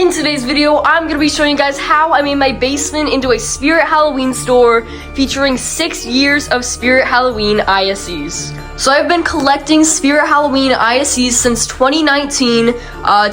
In today's video, I'm going to be showing you guys how I made my basement into a Spirit Halloween store featuring 6 years of Spirit Halloween ISEs. So I've been collecting Spirit Halloween ISEs since 2019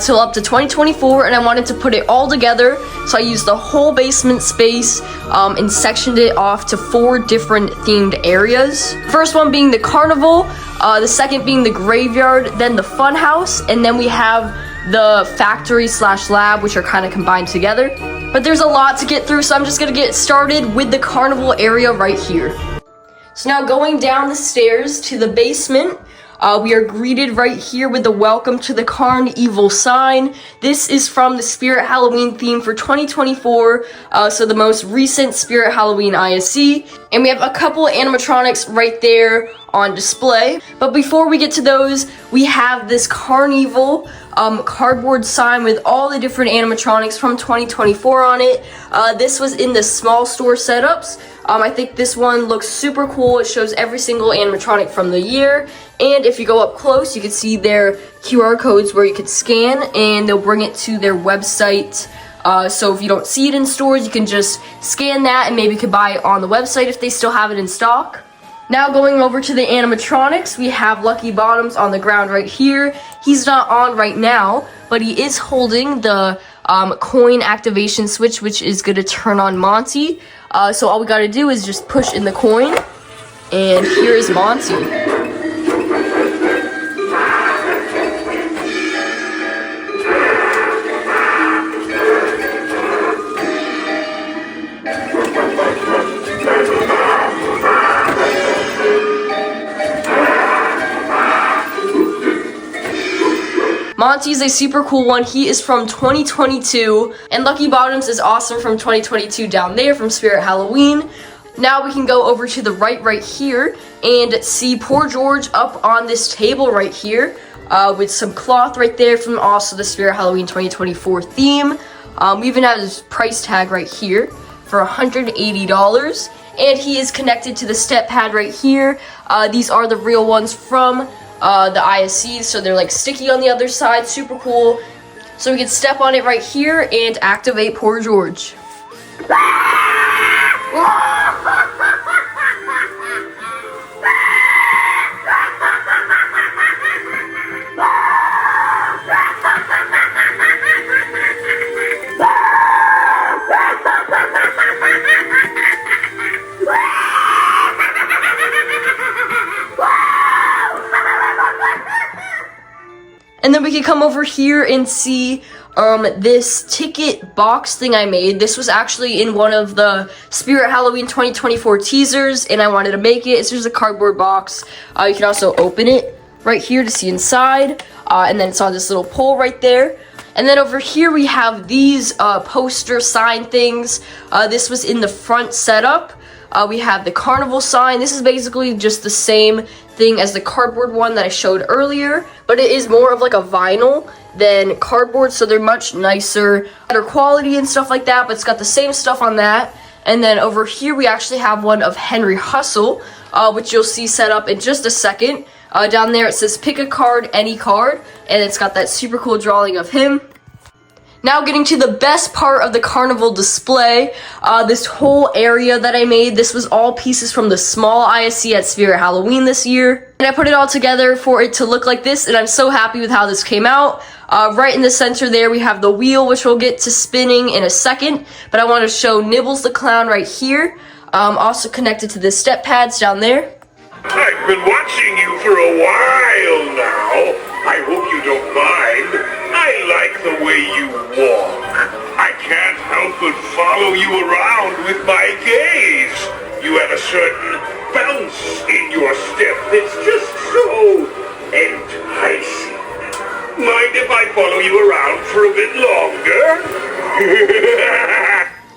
till up to 2024, and I wanted to put it all together. So I used the whole basement space and sectioned it off to 4 different themed areas. First one being the carnival, the second being the graveyard, then the funhouse, and then we have the factory / lab, which are kind of combined together. But there's a lot to get through, so I'm just gonna get started with the carnival area right here. So now going down the stairs to the basement, we are greeted right here with the welcome to the carnival sign. This is from the Spirit Halloween theme for 2024, so the most recent Spirit Halloween ISE. And we have a couple of animatronics right there on display. But before we get to those, we have this carnival cardboard sign with all the different animatronics from 2024 on it. This was in the small store setups. I think this one looks super cool. It shows every single animatronic from the year. And if you go up close, you can see their QR codes where you can scan and they'll bring it to their website. So if you don't see it in stores, you can just scan that and maybe you can buy it on the website if they still have it in stock. Now going over to the animatronics, we have Lucky Bottoms on the ground right here. He's not on right now, but he is holding the coin activation switch, which is going to turn on Monty. So all we got to do is just push in the coin, and here is Monty. Monty's a super cool one. He is from 2022, and Lucky Bottoms is awesome from 2022 down there from Spirit Halloween. Now we can go over to the right here and see Poor George up on this table right here with some cloth right there from also the Spirit Halloween 2024 theme. We even have his price tag right here for $180, and he is connected to the step pad right here. These are the real ones from the ISEs, so they're like sticky on the other side, super cool. So we can step on it right here and activate Poor George. And then we can come over here and see this ticket box thing I made. This was actually in one of the Spirit Halloween 2024 teasers, and I wanted to make it. It's just a cardboard box. You can also open it right here to see inside, and then it's on this little pole right there. And then over here we have these poster sign things. This was in the front setup. We have the carnival sign. This is basically just the same thing as the cardboard one that I showed earlier, but it is more of like a vinyl than cardboard, so they're much nicer, better quality and stuff like that, but it's got the same stuff on that. And then over here we actually have one of Henry Hustle, which you'll see set up in just a second. Down there it says pick a card, any card, and it's got that super cool drawing of him. Now getting to the best part of the carnival display, this whole area that I made, this was all pieces from the small ISE at Spirit Halloween this year. And I put it all together for it to look like this, and I'm so happy with how this came out. Right in the center there we have the wheel, which we'll get to spinning in a second, but I want to show Nibbles the Clown right here, also connected to the step pads down there. I've been watching you for a while now. I hope you don't mind. I like the way you walk. I can't help but follow you around with my gaze. You have a certain bounce in your step that's just so enticing. Mind if I follow you around for a bit longer?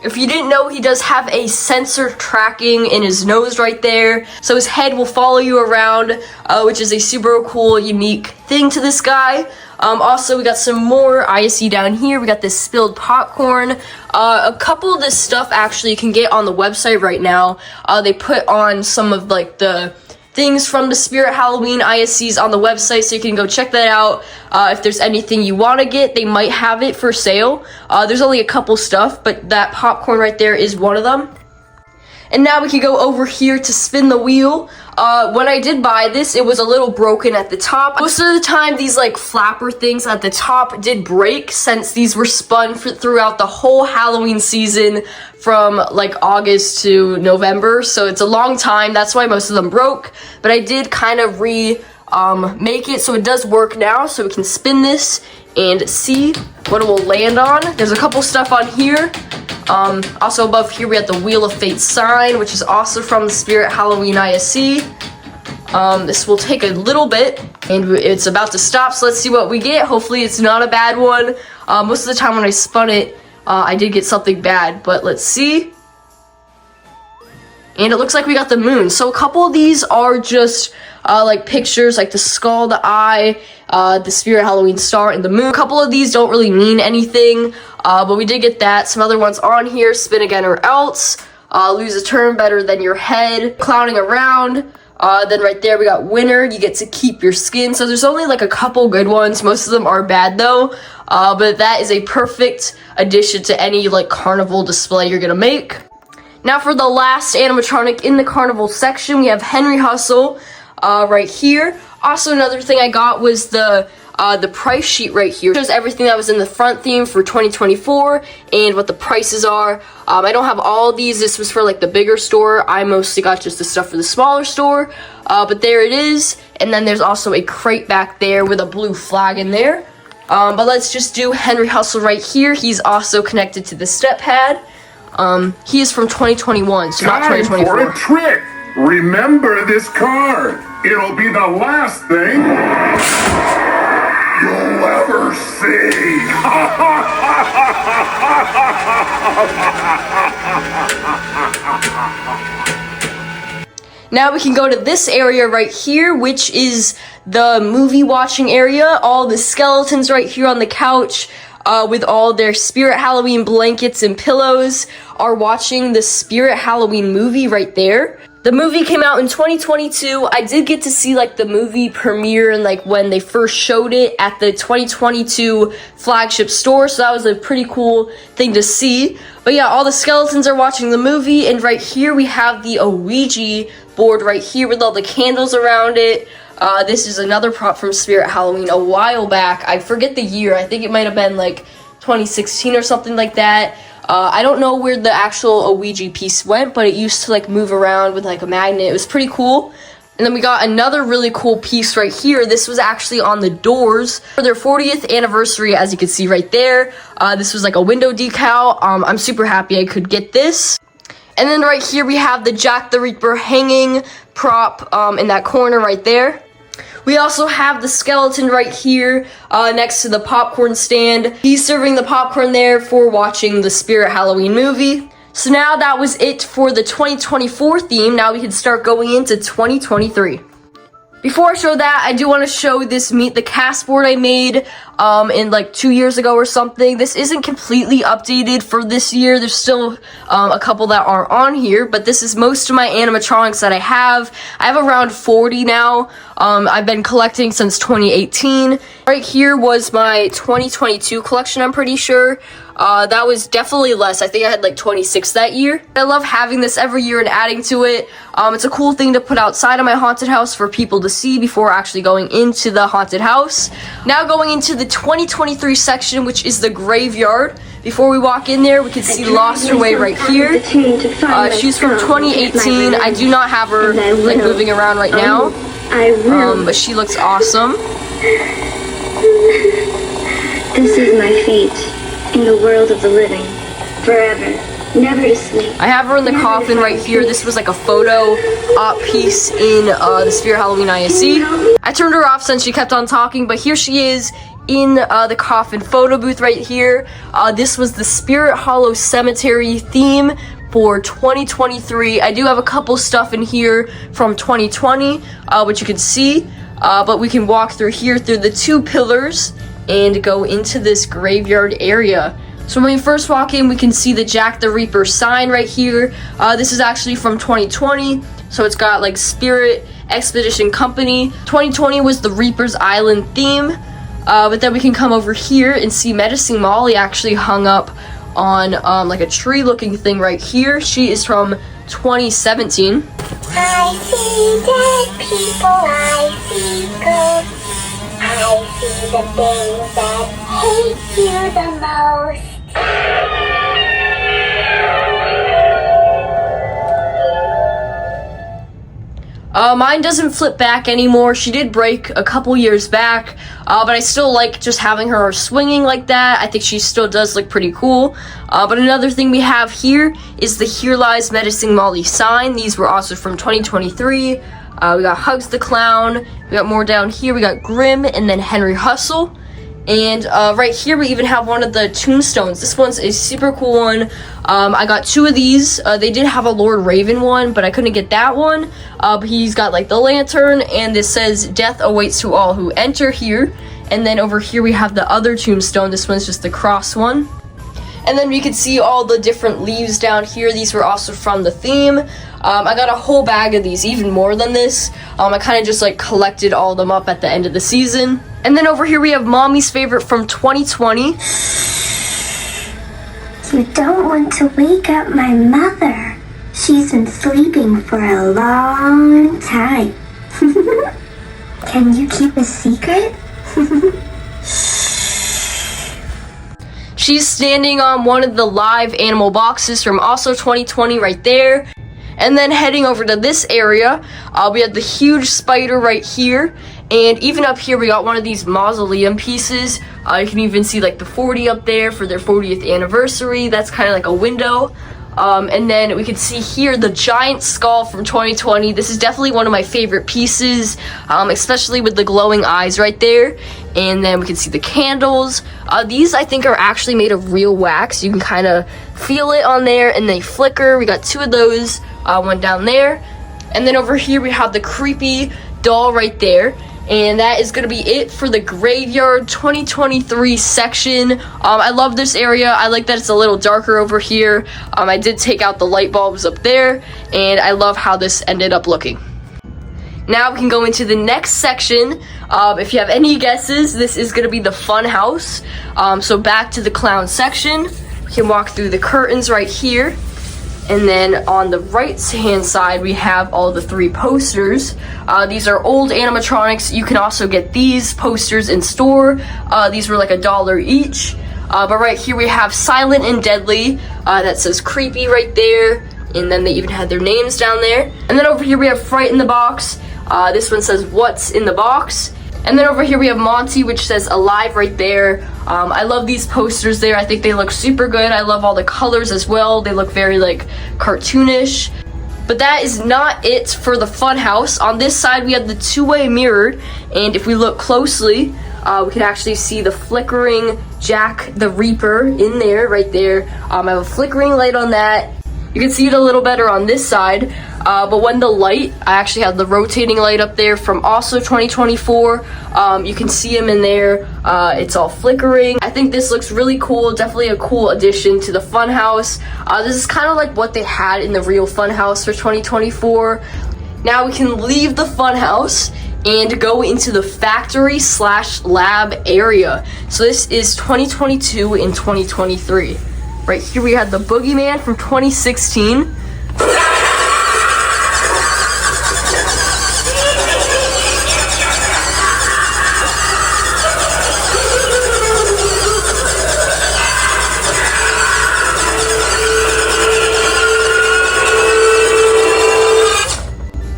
If you didn't know, he does have a sensor tracking in his nose right there, so his head will follow you around, which is a super cool, unique thing to this guy. Also, we got some more ISE down here. We got this spilled popcorn. A couple of this stuff actually you can get on the website right now. They put on some of like the things from the Spirit Halloween ISEs on the website, so you can go check that out. If there's anything you want to get, they might have it for sale. There's only a couple stuff, but that popcorn right there is one of them. And now we can go over here to spin the wheel. When I did buy this, it was a little broken at the top. Most of the time, these like flapper things at the top did break, since these were spun throughout the whole Halloween season from like August to November. So it's a long time. That's why most of them broke. But I did kind of make it so it does work now. So we can spin this and see what it will land on. There's a couple stuff on here. Also above here we have the Wheel of Fate sign, which is also from the Spirit Halloween ISE. This will take a little bit, and it's about to stop, so let's see what we get. Hopefully it's not a bad one. Most of the time when I spun it, I did get something bad, but let's see. And it looks like we got the moon. So a couple of these are just like pictures, like the skull, the eye, the Spirit Halloween star, and the moon. A couple of these don't really mean anything, but we did get that. Some other ones are on here: spin again or else, lose a turn, better than your head, clowning around. Then right there we got winner, you get to keep your skin. So there's only like a couple good ones. Most of them are bad though, but that is a perfect addition to any like carnival display you're gonna make. Now for the last animatronic in the carnival section, we have Henry Hustle right here. Also, another thing I got was the price sheet right here. It shows everything that was in the front theme for 2024 and what the prices are. I don't have all of these. This was for like the bigger store. I mostly got just the stuff for the smaller store. But there it is. And then there's also a crate back there with a blue flag in there. But let's just do Henry Hustle right here. He's also connected to the step pad. He is from 2021, so not 2024. For a trick! Remember this card. It'll be the last thing you'll ever see. Now we can go to this area right here, which is the movie watching area. All the skeletons right here on the couch, with all their Spirit Halloween blankets and pillows, are watching the Spirit Halloween movie right there. The movie came out in 2022. I did get to see like the movie premiere and like when they first showed it at the 2022 flagship store, so that was a pretty cool thing to see. But yeah, all the skeletons are watching the movie, and right here we have the Ouija board right here with all the candles around it. This is another prop from Spirit Halloween a while back. I forget the year. I think it might have been like 2016 or something like that. I don't know where the actual Ouija piece went, but it used to like move around with like a magnet. It was pretty cool. And then we got another really cool piece right here. This was actually on the doors for their 40th anniversary, as you can see right there. This was like a window decal. I'm super happy I could get this. And then right here we have the Jack the Ripper hanging prop in that corner right there. We also have the skeleton right here next to the popcorn stand. He's serving the popcorn there for watching the Spirit Halloween movie. So now that was it for the 2024 theme. Now we can start going into 2023. Before I show that, I do want to show this Meet the Cast board I made in like 2 years ago or something. This isn't completely updated for this year. There's still a couple that aren't on here, but this is most of my animatronics that I have. I have around 40 now. I've been collecting since 2018. Right here was my 2022 collection, I'm pretty sure. That was definitely less. I think I had like 26 that year. I love having this every year and adding to it. It's a cool thing to put outside of my haunted house for people to see before actually going into the haunted house. Now going into the 2023 section, which is the graveyard. Before we walk in there, we can see Lost Her Way right here. She's from 2018. I do not have her like moving around right now, but she looks awesome. This is my fate. In the world of the living, forever, never to sleep. I have her in the coffin right here. This was like a photo op piece in the Spirit Halloween ISE. I turned her off since she kept on talking, but here she is in the coffin photo booth right here. This was the Spirit Hollow Cemetery theme for 2023. I do have a couple stuff in here from 2020, which you can see, but we can walk through here through the two pillars and go into this graveyard area. So when we first walk in, we can see the Jack the Ripper sign right here. This is actually from 2020, so it's got like spirit Expedition Company. 2020 was the Reaper's Island theme. But then we can come over here and see Menacing Molly actually hung up on like a tree looking thing right here. She is from 2017. I see dead people, I see ghosts. I see the things that hate you the most. Mine doesn't flip back anymore. She did break a couple years back, but I still like just having her swinging like that. I think she still does look pretty cool. But another thing we have here is the Here Lies Menacing Molly sign. These were also from 2023. We got Hugs the Clown. We got more down here. We got Grim and then Henry Hustle. And right here we even have one of the tombstones. This one's a super cool one. I got two of these. They did have a Lord Raven one, but I couldn't get that one. But he's got like the lantern, and this says death awaits to all who enter here. And then over here we have the other tombstone. This one's just the cross one. And then you can see all the different leaves down here. These were also from the theme. I got a whole bag of these, even more than this. I kind of just like collected all of them up at the end of the season. And then over here we have Mommy's favorite from 2020. You don't want to wake up my mother. She's been sleeping for a long time. Can you keep a secret? She's standing on one of the live animal boxes from also 2020 right there. And then heading over to this area, we have the huge spider right here. And even up here, we got one of these mausoleum pieces. You can even see like the 40 up there for their 40th anniversary. That's kind of like a window. And then we can see here the giant skull from 2020. This is definitely one of my favorite pieces, especially with the glowing eyes right there. And then we can see the candles. These I think are actually made of real wax. You can kind of feel it on there and they flicker. We got two of those, one down there. And then over here we have the creepy doll right there. And that is going to be it for the Graveyard 2023 section. I love this area. I like that it's a little darker over here. I did take out the light bulbs up there, and I love how this ended up looking. Now we can go into the next section. If you have any guesses, this is going to be the Funhouse. So back to the clown section. We can walk through the curtains right here. And then on the right hand side, we have all the three posters. These are old animatronics. You can also get these posters in store. These were like $1 each. But right here we have Silent and Deadly. That says Creepy right there. And then they even had their names down there. And then over here we have Fright in the Box. This one says What's in the Box. And then over here we have Monty, which says Alive right there. I love these posters there. I think they look super good. I love all the colors as well. They look very like cartoonish. But that is not it for the Funhouse. On this side we have the two-way mirror. And if we look closely, we can actually see the flickering Jack the Reaper in there, right there. I have a flickering light on that. You can see it a little better on this side, but when the light, I actually have the rotating light up there from also 2024. You can see him in there. It's all flickering. I think this looks really cool. Definitely a cool addition to the Funhouse. This is kind of like what they had in the real Funhouse for 2024. Now we can leave the Funhouse and go into the factory/lab area. So this is 2022 and 2023. Right here we had the Boogeyman from 2016.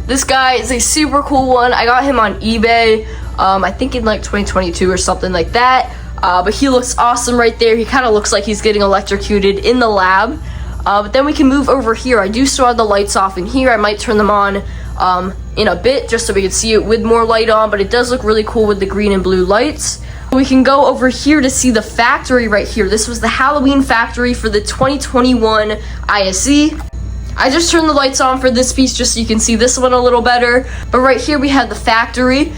This guy is a super cool one. I got him on eBay, I think in like 2022 or something like that. But he looks awesome right there. He kind of looks like he's getting electrocuted in the lab. But then we can move over here. I do still have the lights off in here. I might turn them on in a bit just so we can see it with more light on. But it does look really cool with the green and blue lights. We can go over here to see the factory right here. This was the Halloween factory for the 2021 ISE. I just turned the lights on for this piece just so you can see this one a little better. But right here we have the factory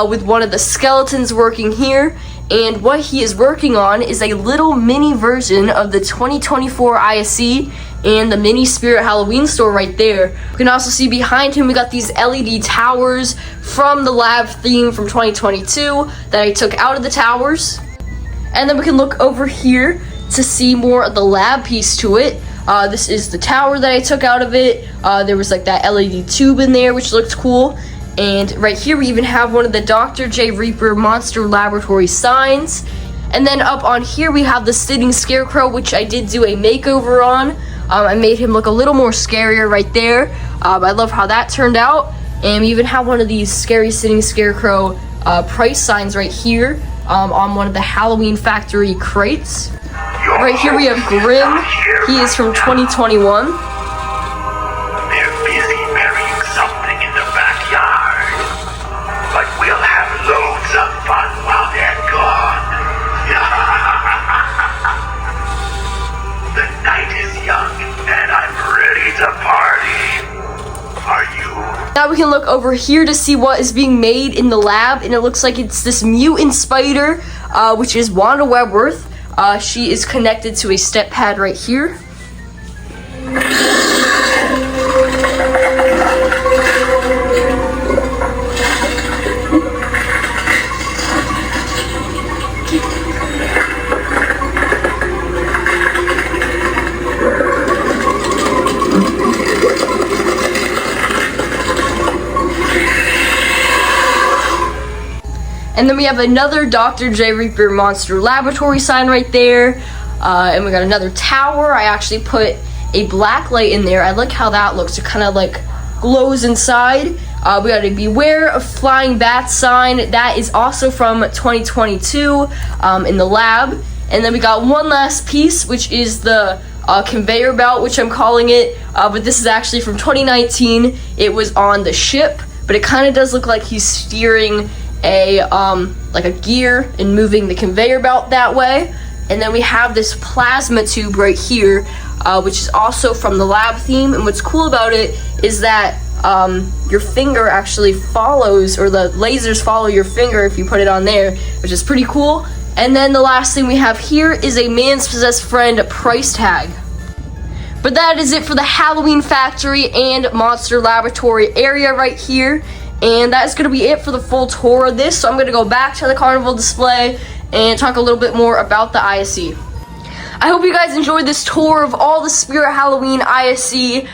with one of the skeletons working here. And what he is working on is a little mini version of the 2024 ISE. and the mini Spirit Halloween store right there. You can also see behind him we got these LED towers from the lab theme from 2022 that I took out of the towers. And then we can look over here to see more of the lab piece to it. This is the tower that I took out of it. There was like that LED tube in there, which looked cool. And right here we even have one of the Dr. J. Reaper Monster Laboratory signs. And then up on here we have the sitting scarecrow, which I did do a makeover on. I made him look a little more scarier right there. I love how that turned out. And we even have one of these scary sitting scarecrow price signs right here on one of the Halloween Factory crates. Right here we have Grim. He is from 2021. They're busy burying something in the backyard. But we'll have loads of fun while they're gone. The night is young and I'm ready to party. Are you? Now we can look over here to see what is being made in the lab, and it looks like it's this mutant spider, which is Wanda Webworth. She is connected to a step pad right here. And then we have another Dr. J. Reaper Monster Laboratory sign right there. And we got another tower. I actually put a black light in there. I like how that looks. It kind of like glows inside. We got a Beware of Flying Bats sign. That is also from 2022 in the lab. And then we got one last piece, which is the conveyor belt, which I'm calling it. But this is actually from 2019. It was on the ship, but it kind of does look like he's steering a like a gear and moving the conveyor belt that way. And then we have this plasma tube right here, which is also from the lab theme. And what's cool about it is that your finger actually follows, or the lasers follow your finger if you put it on there, which is pretty cool. And then the last thing we have here is a Man's Possessed Friend price tag. But that is it for the Halloween Factory and Monster Laboratory area right here. And that's going to be it for the full tour of this. So I'm going to go back to the carnival display and talk a little bit more about the ISE. I hope you guys enjoyed this tour of all the Spirit Halloween ISE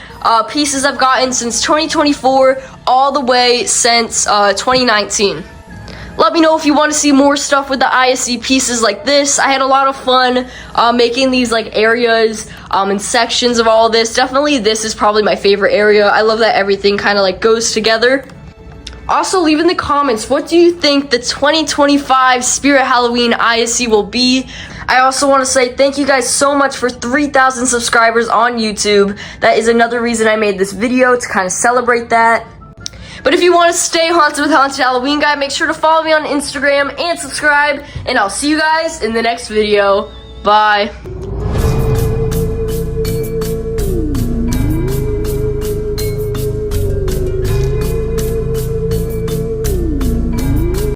pieces I've gotten since 2024, all the way since 2019. Let me know if you want to see more stuff with the ISE pieces like this. I had a lot of fun making these like areas and sections of all this. Definitely this is probably my favorite area. I love that everything kind of like goes together. Also, leave in the comments, what do you think the 2025 Spirit Halloween ISE will be? I also want to say thank you guys so much for 3,000 subscribers on YouTube. That is another reason I made this video, to kind of celebrate that. But if you want to stay haunted with Haunted Halloween Guy, make sure to follow me on Instagram and subscribe. And I'll see you guys in the next video. Bye.